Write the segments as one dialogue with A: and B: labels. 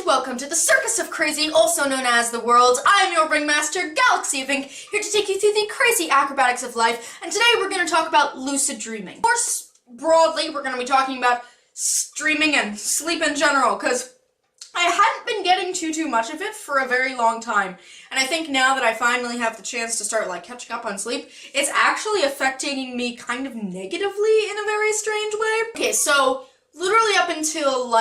A: welcome to the Circus of Crazy, also known as the world. I'm your ringmaster, GalaxyOfInk, here to take you through the crazy acrobatics of life, and today we're going to talk about lucid dreaming. Of course, broadly, we're going to be talking about dreaming and sleep in general, because I hadn't been getting too much of it for a very long time, and I think now that I finally have the chance to start, catching up on sleep, it's actually affecting me kind of negatively in a very strange way. Okay, so, literally up until,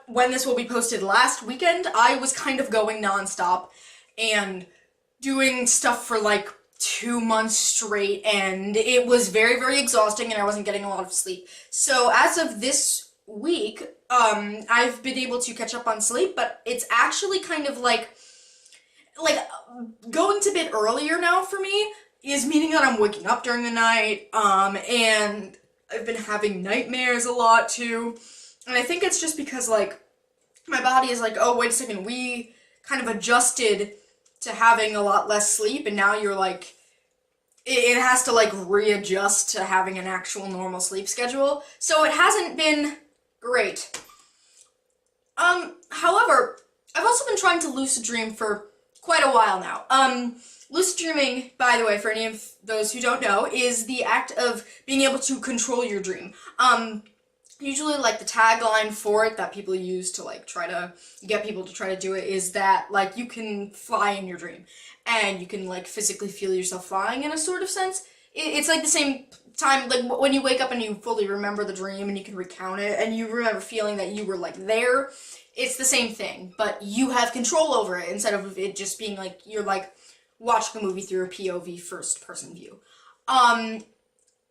A: when this will be posted last weekend, I was kind of going nonstop and doing stuff for 2 months straight, and it was very exhausting and I wasn't getting a lot of sleep. So as of this week, I've been able to catch up on sleep, but it's actually kind of like going to bed earlier now for me is meaning that I'm waking up during the night, and I've been having nightmares a lot too. And I think it's just because, my body is oh, wait a second, we kind of adjusted to having a lot less sleep, and now you're, it has to, readjust to having an actual normal sleep schedule. So it hasn't been great. However, I've also been trying to lucid dream for quite a while now. Lucid dreaming, by the way, for any of those who don't know, is the act of being able to control your dream. Usually, the tagline for it that people use to, try to get people to try to do it is that, you can fly in your dream. And you can, physically feel yourself flying in a sort of sense. It's the same time, when you wake up and you fully remember the dream and you can recount it and you remember feeling that you were, there. It's the same thing, but you have control over it instead of it just being, you're, watching a movie through a POV first-person view.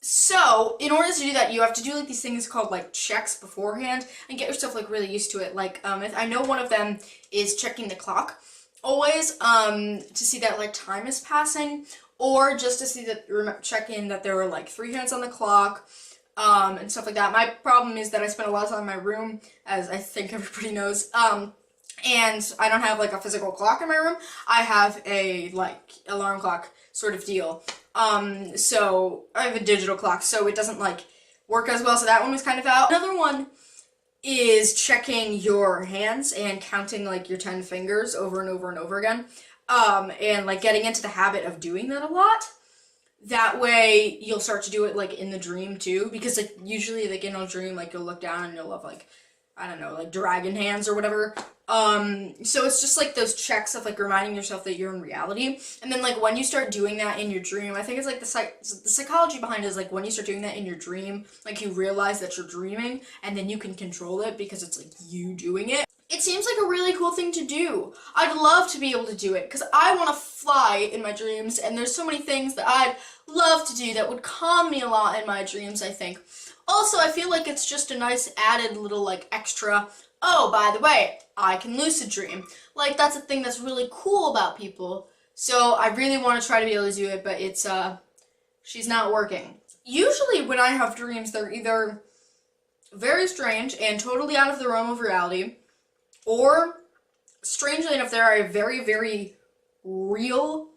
A: So, in order to do that, you have to do, these things called, checks beforehand, and get yourself, really used to it. I know one of them is checking the clock, always, to see that, time is passing, or just to see that, check in that there are, 3 hands on the clock, and stuff like that. My problem is that I spend a lot of time in my room, as I think everybody knows, and I don't have, a physical clock in my room. I have a, alarm clock sort of deal. So I have a digital clock, so it doesn't, work as well, so that one was kind of out. Another one is checking your hands and counting, your 10 fingers over and over and over again, and, getting into the habit of doing that a lot. That way, you'll start to do it, in the dream, too, because, usually, in a dream, you'll look down and you'll have, I don't know, dragon hands or whatever. So it's just, those checks of, reminding yourself that you're in reality. And then, when you start doing that in your dream, I think it's, the psychology behind it is, when you start doing that in your dream, you realize that you're dreaming, and then you can control it because it's, you doing it. It seems like a really cool thing to do. I'd love to be able to do it, because I want to fly in my dreams, and there's so many things that I'd love to do that would calm me a lot in my dreams, I think. Also, I feel like it's just a nice added little, extra, oh, by the way, I can lucid dream. That's a thing that's really cool about people. So I really want to try to be able to do it, but it's, she's not working. Usually when I have dreams, they're either very strange and totally out of the realm of reality, or, strangely enough, they are a very real,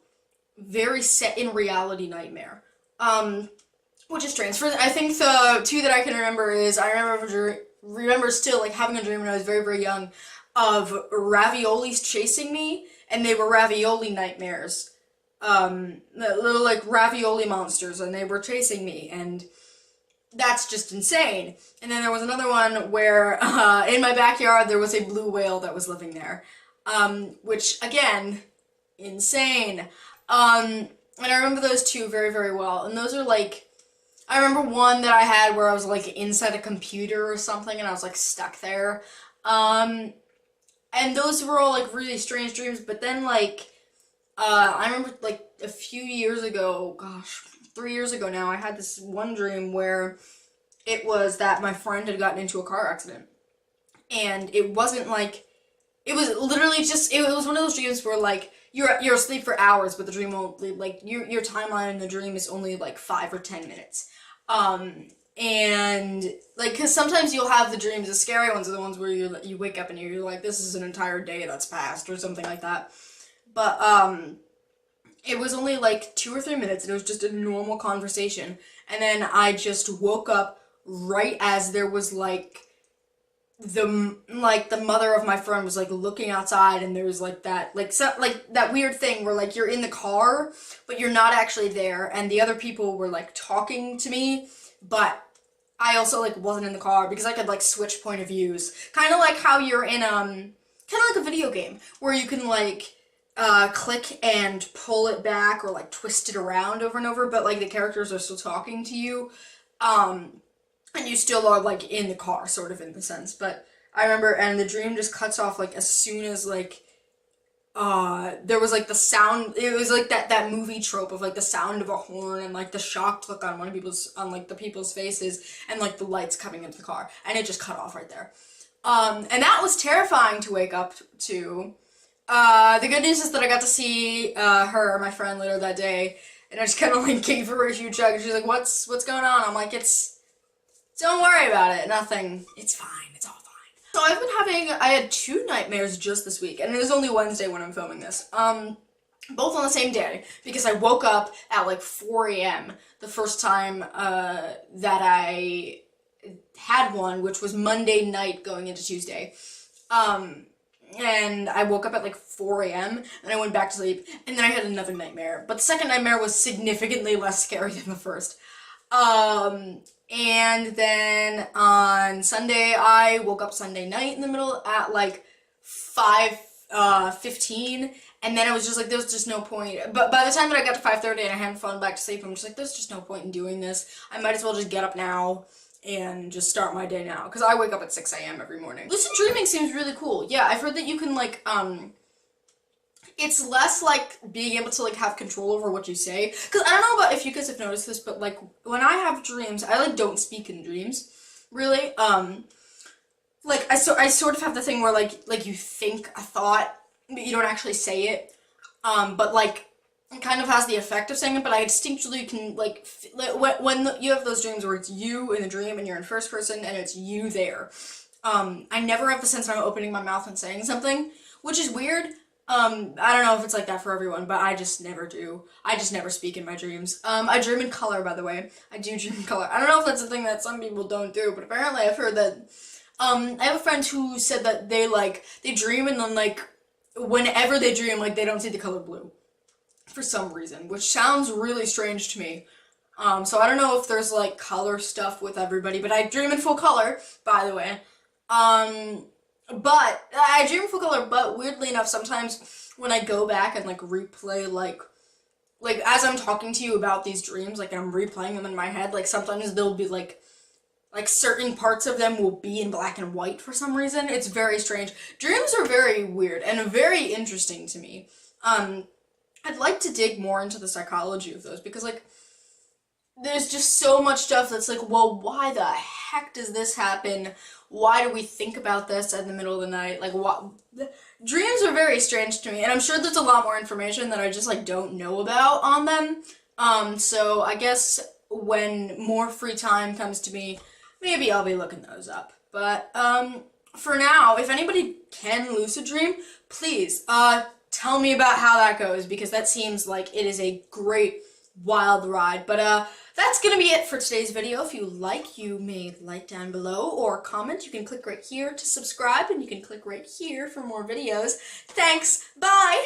A: very set in reality nightmare. Which is strange. I think the 2 that I can remember is, I remember still, having a dream when I was very young of raviolis chasing me, and they were ravioli nightmares. Little, ravioli monsters, and they were chasing me, and that's just insane. And then there was another one where, in my backyard, there was a blue whale that was living there. Which, again, insane. And I remember those 2 very well, and those are, I remember one that I had where I was, inside a computer or something, and I was, stuck there. And those were all, really strange dreams, but then, I remember, a few years ago, gosh, 3 years ago now, I had this one dream where it was that my friend had gotten into a car accident. And it wasn't, it was literally just, it was one of those dreams where, you're asleep for hours, but the dream won't, your timeline in the dream is only, 5 or 10 minutes. And, because sometimes you'll have the dreams, the scary ones are the ones where you wake up and you're like, this is an entire day that's passed, or something like that. But, it was only, 2 or 3 minutes, and it was just a normal conversation. And then I just woke up right as there was, the mother of my friend was like looking outside, and there was like that like that weird thing where like you're in the car but you're not actually there, and the other people were like talking to me, but I also like wasn't in the car because I could like switch point of views, kind of like how you're in kind of like a video game where you can like click and pull it back or like twist it around over and over, but like the characters are still talking to you. And you still are, like, in the car, sort of, in the sense. But I remember, and the dream just cuts off, like, as soon as, like, there was, like, the sound, it was, like, that movie trope of, like, the sound of a horn and, like, the shocked look on the people's faces and, like, the lights coming into the car. And it just cut off right there. And that was terrifying to wake up to. The good news is that I got to see, my friend, later that day. And I just kind of, like, gave her a huge hug. And she's like, what's going on? I'm like, don't worry about it, nothing, it's fine, it's all fine. So I had 2 nightmares just this week, and it is only Wednesday when I'm filming this, both on the same day, because I woke up at like 4 a.m. the first time, that I had one, which was Monday night going into Tuesday, and I woke up at like 4 a.m. and I went back to sleep, and then I had another nightmare, but the second nightmare was significantly less scary than the first. And then on Sunday, I woke up Sunday night in the middle at like 5:15, and then I was just like, there's just no point. But by the time that I got to 5:30 and I hadn't fallen back to sleep, I'm just like, there's just no point in doing this. I might as well just get up now and just start my day now, because I wake up at 6 a.m. every morning. Lucid dreaming seems really cool. Yeah, I've heard that you can like, it's less like being able to like have control over what you say, because I don't know about if you guys have noticed this, but like when I have dreams, I like don't speak in dreams really. Like I sort of have the thing where like you think a thought but you don't actually say it, but like it kind of has the effect of saying it, but I distinctly can like when you have those dreams where it's you in the dream and you're in first person and it's you there, I never have the sense that I'm opening my mouth and saying something, which is weird. I don't know if it's like that for everyone, but I just never do. I just never speak in my dreams. I dream in color, by the way. I do dream in color. I don't know if that's a thing that some people don't do, but apparently I've heard that, I have a friend who said that they dream and then, like, whenever they dream, like, they don't see the color blue. For some reason, which sounds really strange to me. So I don't know if there's, like, color stuff with everybody, but I dream in full color, by the way. But I dream full color, but weirdly enough, sometimes when I go back and like replay like as I'm talking to you about these dreams, like I'm replaying them in my head, like sometimes they'll be like certain parts of them will be in black and white for some reason. It's very strange. Dreams are very weird and very interesting to me. I'd like to dig more into the psychology of those, because like there's just so much stuff that's like, well, why the heck does this happen? Why do we think about this in the middle of the night? Like, what? Dreams are very strange to me, and I'm sure there's a lot more information that I just, like, don't know about on them. So I guess when more free time comes to me, maybe I'll be looking those up. But, for now, if anybody can lucid dream, please, tell me about how that goes, because that seems like it is a great wild ride. But that's gonna be it for today's video. If you like, you may like down below or comment. You can click right here to subscribe, and you can click right here for more videos. Thanks, bye!